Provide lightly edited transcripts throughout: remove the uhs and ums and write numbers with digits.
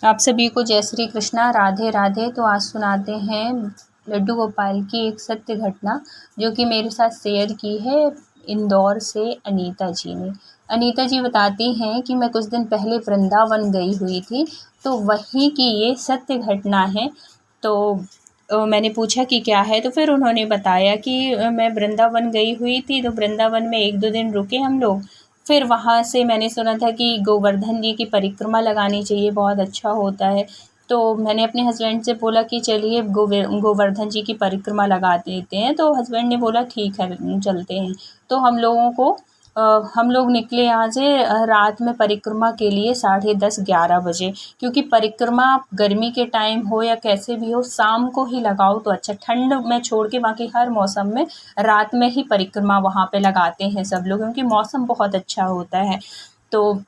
आप सभी को जय श्री कृष्णा, राधे राधे। तो आज सुनाते हैं लड्डू गोपाल की एक सत्य घटना जो कि मेरे साथ शेयर की है इंदौर से अनीता जी ने। अनीता जी बताती हैं कि मैं कुछ दिन पहले वृंदावन गई हुई थी, तो वहीं की ये सत्य घटना है। तो मैंने पूछा कि क्या है, तो फिर उन्होंने बताया कि मैं वृंदावन गई हुई थी, तो वृंदावन में 1-2 दिन रुके हम लोग। फिर वहाँ से मैंने सुना था कि गोवर्धन जी की परिक्रमा लगानी चाहिए, बहुत अच्छा होता है। तो मैंने अपने हस्बैंड से बोला कि चलिए गोवर्धन जी की परिक्रमा लगा देते हैं। तो हस्बैंड ने बोला ठीक है चलते हैं। तो हम लोग निकले यहाँ से रात में परिक्रमा के लिए 10:30-11 बजे, क्योंकि परिक्रमा गर्मी के टाइम हो या कैसे भी हो, शाम को ही लगाओ तो अच्छा। ठंड में छोड़ के बाकी हर मौसम में रात में ही परिक्रमा वहाँ पे लगाते हैं सब लोग, क्योंकि मौसम बहुत अच्छा होता है। तो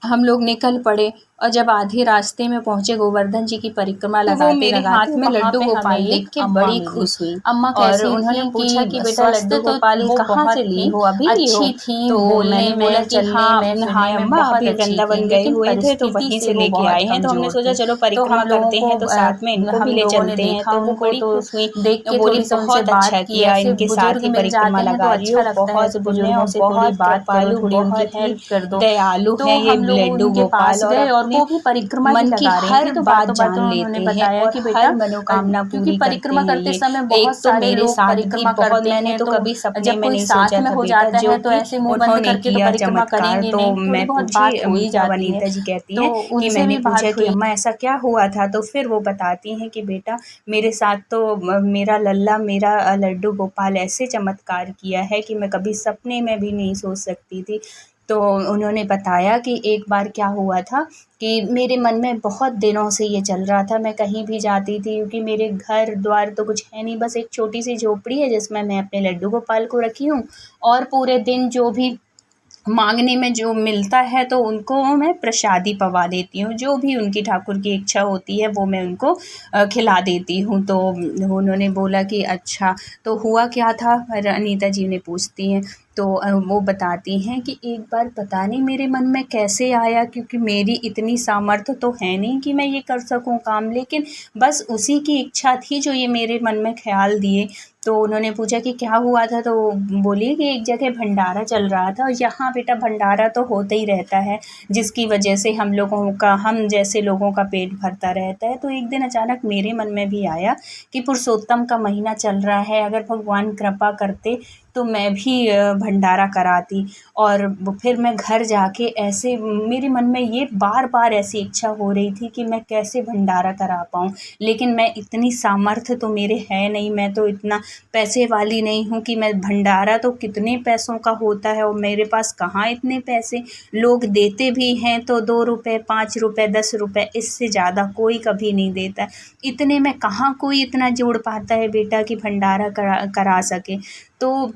हम लोग निकल पड़े और जब आधे रास्ते में पहुँचे गोवर्धन जी की परिक्रमा तो वो मेरे लगाते हाथ में वहाँ लड्डू पे गोपाल हमें देख एक के अम्मा बड़ी मिली। खुश हुई अम्मा और कैसी उन्होंने थी पूछा कि कि बेटा स्वस्थ लड्डू तो गोपाल वो कहाँ बहुत से ली थी, हो, अभी ली हो? अच्छी थी, तो बोलने मैंने बोला में, कि चलने हाँ में, हाँ फिरने में अम्मा बहुत अभी अच्छी थी, वृंदावन गए लेकिन हुए थे तो परिस्थिति वहीं से से वो लेके बहुत आए हैं। तो हमने कमज़ोर सोचा थी। चलो तो हम परिक्रमा लोगों करते को हैं तो साथ में इनको भी हम ले लोगों ने चलते हैं। देखा तो वो उनको, बड़ी तो खुश हुई, देख के बोली थोड़ी-सी उनसे बहुत बात अच्छा की। किया, ऐसे इनके साथ बुजुर्ग ही मिल परिक्रमा जाते हैं तो लगा रही अच्छा हो, लगता है, बहुत तो पुण्य बुजुर्गों और से थोड़ी बहुत बात करो, कृपालु, थोड़ी उनकी बहुत ही हेल्प कर दो। दयालु तो है ये हम लोग लड्डू उनके पास गोपाल और गए और अपने वो भी परिक्रमा ही मन की लगा रही थी। हर तो बात बातों-बातों जान में उन्होंने लेते हैं बताया और कि हर बेटा मनोकामना क्योंकि पूरी करते परिक्रमा हैं करते ये। समय बहुत एक तो सारे मेरे लोग साथ भी परिक्रमा बहुत, करते मैंने हैं, तो तो कभी सपने जब में कोई नहीं साथ सोचा में था हो बेटा, जाता जो है तो कि ऐसे मुँह बंद उन्होंने करके तो किया परिक्रमा चमत्कार। करेंगे तो नहीं, थोड़ी मैं बहुत पूछी, बात हो ही तब जाती है। अनीता जी कहती तो हैं कि उनसे मैंने भी पूछा बात कि हुई। अम्मा ऐसा क्या हुआ था? तो फिर वो बताती हैं कि बेटा मेरे साथ तो मेरा लल्ला, मेरा लड्डू गोपाल ऐसे चमत्कार किया है कि मैं कभी सपने में भी नहीं सोच सकती थी। तो उन्होंने बताया कि एक बार क्या हुआ था कि मेरे मन में बहुत दिनों से ये चल रहा था, मैं कहीं भी जाती थी, क्योंकि मेरे घर द्वार तो कुछ है नहीं, बस एक छोटी सी झोपड़ी है जिसमें मैं अपने लड्डू गोपाल को रखी हूँ, और पूरे दिन जो भी मांगने में जो मिलता है तो उनको मैं प्रसादी पवा देती हूँ, जो भी उनकी ठाकुर की इच्छा होती है वो मैं उनको खिला देती हूँ। तो उन्होंने बोला कि अच्छा, तो हुआ क्या था? अनीता जी ने पूछती हैं। तो वो बताती हैं कि एक बार पता नहीं मेरे मन में कैसे आया, क्योंकि मेरी इतनी सामर्थ्य तो है नहीं कि मैं ये कर सकूँ काम, लेकिन बस उसी की इच्छा थी जो ये मेरे मन में ख्याल दिए। तो उन्होंने पूछा कि क्या हुआ था? तो बोली कि एक जगह भंडारा चल रहा था, और यहाँ बेटा भंडारा तो होता ही रहता है, जिसकी वजह से हम जैसे लोगों का पेट भरता रहता है। तो एक दिन अचानक मेरे मन में भी आया कि पुरुषोत्तम का महीना चल रहा है, अगर भगवान कृपा करते तो मैं भी भंडारा कराती। और फिर मैं घर जाके ऐसे मेरे मन में ये बार-बार ऐसी इच्छा हो रही थी कि मैं कैसे भंडारा करा पाऊँ, लेकिन मैं इतनी सामर्थ्य तो मेरे है नहीं, मैं तो इतना पैसे वाली नहीं हूँ कि मैं भंडारा तो कितने पैसों का होता है और मेरे पास कहाँ इतने पैसे। लोग देते भी हैं तो 2 रुपए, 5 रुपए, 10 रुपए, इससे ज़्यादा कोई कभी नहीं देता है। इतने में कहाँ कोई इतना जोड़ पाता है बेटा कि भंडारा करा सके। तो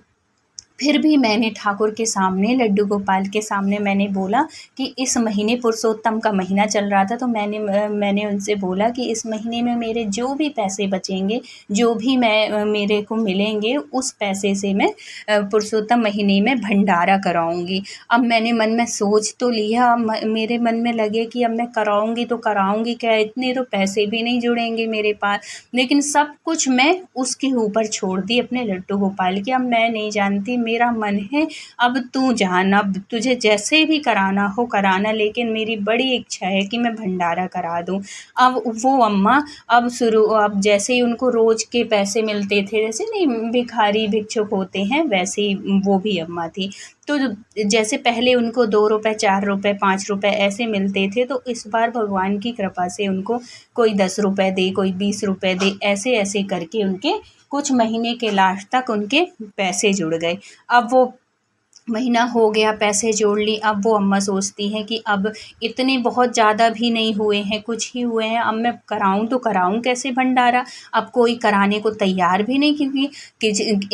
फिर भी मैंने ठाकुर के सामने, लड्डू गोपाल के सामने मैंने बोला कि इस महीने पुरुषोत्तम का महीना चल रहा था, तो मैंने उनसे बोला कि इस महीने में मेरे जो भी पैसे बचेंगे, जो भी मेरे को मिलेंगे, उस पैसे से मैं पुरुषोत्तम महीने में भंडारा कराऊँगी। अब मैंने मन में सोच तो लिया, मेरे मन में लगे कि अब मैं कराऊँगी तो कराऊँगी क्या, इतने तो पैसे भी नहीं जुड़ेंगे मेरे पास। लेकिन सब कुछ मैं उसके ऊपर छोड़ दी, अपने लड्डू गोपाल के। अब मैं नहीं जानती, मेरा मन है अब तू जान, अब तुझे जैसे भी कराना हो कराना, लेकिन मेरी बड़ी इच्छा है कि मैं भंडारा करा दूँ। अब वो अम्मा अब जैसे ही उनको रोज़ के पैसे मिलते थे, जैसे नहीं भिखारी भिक्षुक होते हैं, वैसे ही वो भी अम्मा थी। तो जैसे पहले उनको 2 रुपए, 4 रुपए, 5 रुपए ऐसे मिलते थे, तो इस बार भगवान की कृपा से उनको कोई 10 रुपए दे, कोई 20 रुपए दे, ऐसे-ऐसे करके उनके कुछ महीने के लास्ट तक उनके पैसे जुड़ गए। अब वो महीना हो गया, पैसे जोड़ ली, अब वो अम्मा सोचती हैं कि अब इतने बहुत ज़्यादा भी नहीं हुए हैं, कुछ ही हुए हैं, अब मैं कराऊँ तो कराऊँ कैसे भंडारा? अब कोई कराने को तैयार भी नहीं, क्योंकि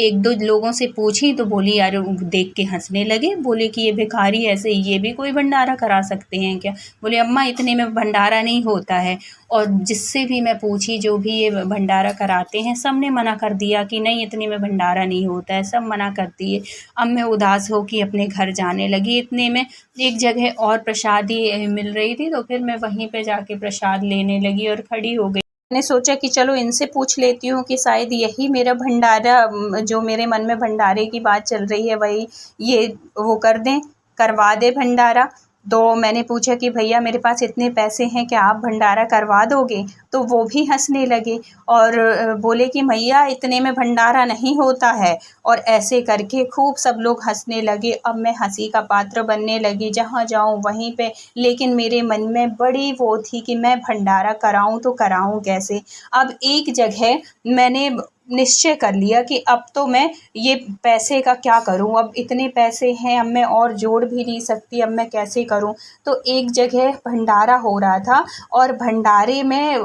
1-2 लोगों से पूछी तो बोली, अरे देख के हँसने लगे, बोले कि ये भिखारी ऐसे ये भी कोई भंडारा करा सकते हैं क्या? बोले अम्मा इतने में भंडारा नहीं होता है। और जिससे भी मैं पूछी, जो भी ये भंडारा कराते हैं, सब ने मना कर दिया कि नहीं इतने में भंडारा नहीं होता है, सब मना कर दिए। अब मैं उदास कि अपने घर जाने लगी। इतने में एक जगह और प्रसादी मिल रही थी, तो फिर मैं वहीं पे जाके प्रसाद लेने लगी और खड़ी हो गई। मैंने सोचा कि चलो इनसे पूछ लेती हूँ कि शायद यही मेरा भंडारा, जो मेरे मन में भंडारे की बात चल रही है, वही ये वो कर दें, करवा दे भंडारा। तो मैंने पूछा कि भैया मेरे पास इतने पैसे हैं, क्या आप भंडारा करवा दोगे? तो वो भी हंसने लगे और बोले कि भैया इतने में भंडारा नहीं होता है। और ऐसे करके खूब सब लोग हंसने लगे। अब मैं हंसी का पात्र बनने लगी, जहाँ जाऊँ वहीं पे। लेकिन मेरे मन में बड़ी वो थी कि मैं भंडारा कराऊँ तो कराऊँ कैसे? अब एक जगह मैंने निश्चय कर लिया कि अब तो मैं ये पैसे का क्या करूँ? अब इतने पैसे हैं, अब मैं और जोड़ भी नहीं सकती, अब मैं कैसे करूँ? तो एक जगह भंडारा हो रहा था और भंडारे में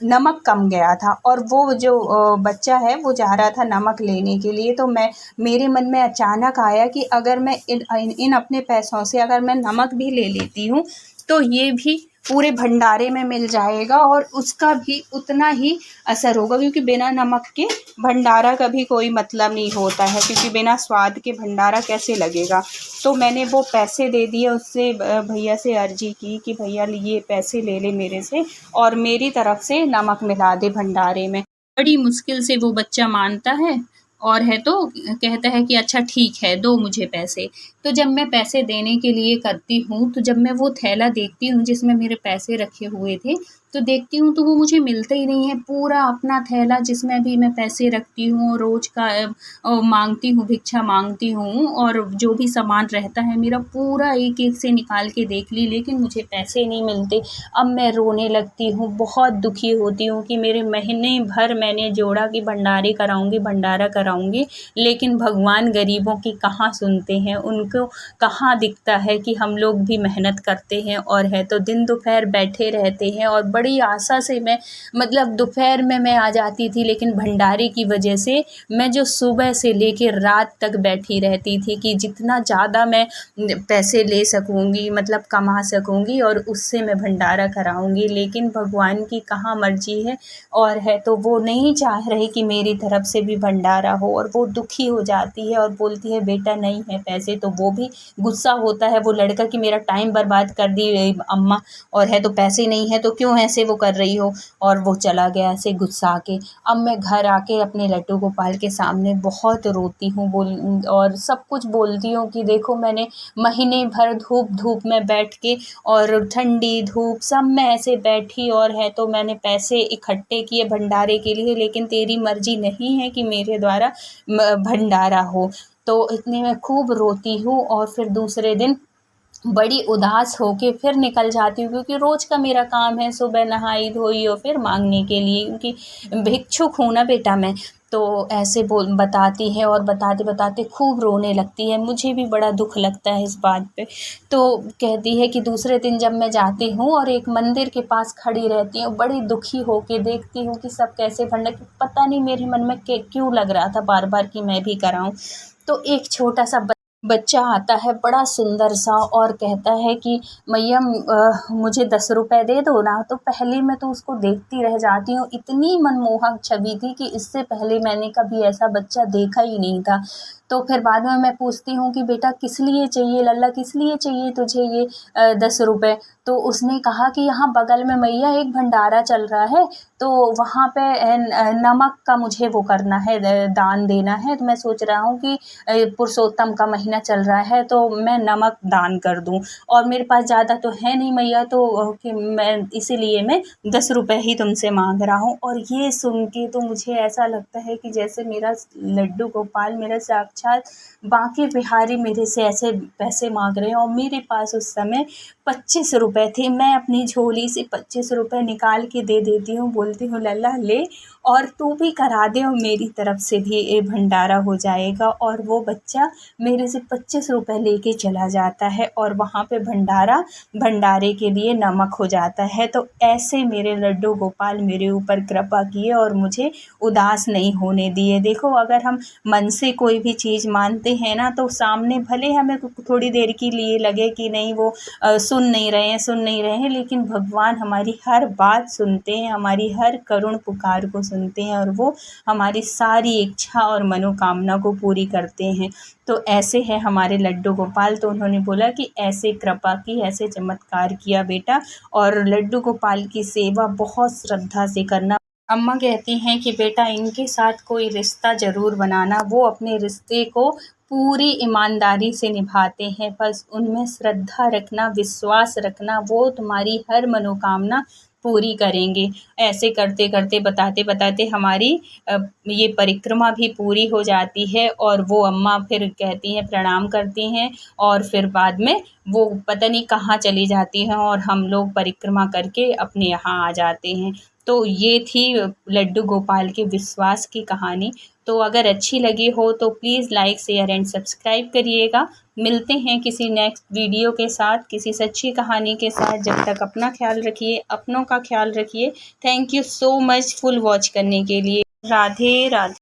नमक कम गया था, और वो जो बच्चा है वो जा रहा था नमक लेने के लिए। तो मेरे मन में अचानक आया कि अगर मैं इन अपने पैसों से अगर मैं नमक भी ले लेती हूँ, तो ये भी पूरे भंडारे में मिल जाएगा और उसका भी उतना ही असर होगा, क्योंकि बिना नमक के भंडारा का भी कोई मतलब नहीं होता है, क्योंकि बिना स्वाद के भंडारा कैसे लगेगा। तो मैंने वो पैसे दे दिए, उससे भैया से अर्जी की कि भैया ये पैसे ले ले मेरे से और मेरी तरफ से नमक मिला दे भंडारे में। बड़ी मुश्किल से वो बच्चा मानता है और है तो कहता है कि अच्छा ठीक है, दो मुझे पैसे। तो जब मैं पैसे देने के लिए करती हूँ, तो जब मैं वो थैला देखती हूँ जिसमें मेरे पैसे रखे हुए थे, तो देखती हूँ तो वो मुझे मिलता ही नहीं है। पूरा अपना थैला जिसमें भी मैं पैसे रखती हूँ, रोज़ का माँगती हूँ, भिक्षा माँगती हूँ, और जो भी सामान रहता है मेरा पूरा एक-एक से निकाल के देख ली, लेकिन मुझे पैसे नहीं मिलते। अब मैं रोने लगती हूँ, बहुत दुखी होती हूँ कि मेरे महीने भर मैंने जोड़ा कि भंडारे कराऊँगी, भंडारा कराऊँगी, लेकिन भगवान गरीबों की कहाँ सुनते हैं। उनको कहाँ दिखता है कि हम लोग भी मेहनत करते हैं और है तो दिन दोपहर बैठे रहते हैं। और बड़ी आशा से मैं मतलब दोपहर में मैं आ जाती थी, लेकिन भंडारे की वजह से मैं जो सुबह से लेके रात तक बैठी रहती थी कि जितना ज़्यादा मैं पैसे ले सकूँगी, मतलब कमा सकूँगी, और उससे मैं भंडारा कराऊँगी। लेकिन भगवान की कहाँ मर्जी है, और है तो वो नहीं चाह रहे कि मेरी तरफ से भी भंडारा हो, और वो दुखी हो जाती है और बोलती है बेटा नहीं है पैसे। तो वो भी गुस्सा होता है वो लड़का कि मेरा टाइम बर्बाद कर दी अम्मा, और है तो पैसे नहीं है तो क्यों ऐसे वो कर रही हो, और वो चला गया ऐसे गुस्सा के। अब मैं घर आके अपने लड्डू गोपाल के सामने बहुत रोती हूँ, और सब कुछ बोलती हूँ कि देखो मैंने महीने भर धूप में बैठ के और ठंडी धूप सब में ऐसे बैठी, और है तो मैंने पैसे इकट्ठे किए भंडारे के लिए, लेकिन तेरी मर्जी नहीं है कि मेरे द्वारा भंडारा हो। तो इतने में खूब रोती हूँ और फिर दूसरे दिन बड़ी उदास होके फिर निकल जाती हूँ, क्योंकि रोज़ का मेरा काम है सुबह नहाई धोई और फिर मांगने के लिए, क्योंकि भिक्षुक हूँ ना बेटा मैं। तो ऐसे बताती है और बताते बताते खूब रोने लगती है। मुझे भी बड़ा दुख लगता है इस बात पे। तो कहती है कि दूसरे दिन जब मैं जाती हूँ और एक मंदिर के पास खड़ी रहती हूँ, बड़ी दुखी होके देखती हूँ कि सब कैसे पता नहीं मेरे मन में क्यों लग रहा था बार बार कि मैं भी कराऊँ। तो एक छोटा सा बच्चा आता है बड़ा सुंदर सा और कहता है कि मैया मुझे 10 रुपए दे दो ना। तो पहले मैं तो उसको देखती रह जाती हूँ, इतनी मनमोहक छवि थी कि इससे पहले मैंने कभी ऐसा बच्चा देखा ही नहीं था। तो फिर बाद में मैं पूछती हूँ कि बेटा किस लिए चाहिए लल्ला, किस लिए चाहिए तुझे ये 10 रुपए? तो उसने कहा कि यहाँ बगल में मैया एक भंडारा चल रहा है, तो वहाँ पे नमक का मुझे वो करना है, दान देना है। तो मैं सोच रहा हूँ कि पुरुषोत्तम का महीना चल रहा है तो मैं नमक दान कर दूँ, और मेरे पास ज़्यादा तो है नहीं मैया, तो कि मैं इसीलिए मैं 10 रुपए ही तुमसे मांग रहा हूँ। और ये सुन के तो मुझे ऐसा लगता है कि जैसे मेरा लड्डू गोपाल, मेरा साक्षात बांके बिहारी मेरे से ऐसे पैसे मांग रहे हैं। और मेरे पास उस समय 25 रुपए थे। मैं अपनी झोली से 25 रुपए निकाल के दे देती हूँ, बोलती हूँ लल्ला ले और तू भी करा दे, और मेरी तरफ से भी ये भंडारा हो जाएगा। और वो बच्चा मेरे से 25 रुपए लेके चला जाता है और वहाँ पे भंडारे के लिए नमक हो जाता है। तो ऐसे मेरे लड्डू गोपाल मेरे ऊपर कृपा किए और मुझे उदास नहीं होने दिए। देखो अगर हम मन से कोई भी चीज़ मानते हैं ना, तो सामने भले हमें थोड़ी देर के लिए लगे कि नहीं वो सुन नहीं रहे हैं, लेकिन भगवान हमारी हर बात सुनते हैं, हमारी हर करुण पुकार को सुनते हैं। सुनते हैं और वो हमारी सारी इच्छा और मनोकामना को पूरी करते हैं। तो ऐसे है हमारे लड्डू गोपाल। तो उन्होंने बोला कि ऐसे कृपा की, ऐसे चमत्कार किया बेटा, और लड्डू गोपाल की सेवा बहुत श्रद्धा से करना। अम्मा कहती हैं कि बेटा इनके साथ कोई रिश्ता ज़रूर बनाना, वो अपने रिश्ते को पूरी ईमानदारी से निभाते हैं, बस उनमें श्रद्धा रखना, विश्वास रखना, वो तुम्हारी हर मनोकामना पूरी करेंगे। ऐसे करते करते, बताते बताते हमारी ये परिक्रमा भी पूरी हो जाती है और वो अम्मा फिर कहती हैं, प्रणाम करती हैं और फिर बाद में वो पता नहीं कहाँ चली जाती हैं और हम लोग परिक्रमा करके अपने यहाँ आ जाते हैं। तो ये थी लड्डू गोपाल के विश्वास की कहानी। तो अगर अच्छी लगी हो तो please like, share and subscribe करिएगा। मिलते हैं किसी नेक्स्ट वीडियो के साथ, किसी सच्ची कहानी के साथ। जब तक अपना ख्याल रखिए, अपनों का ख्याल रखिए। Thank you so much full watch करने के लिए। राधे राधे।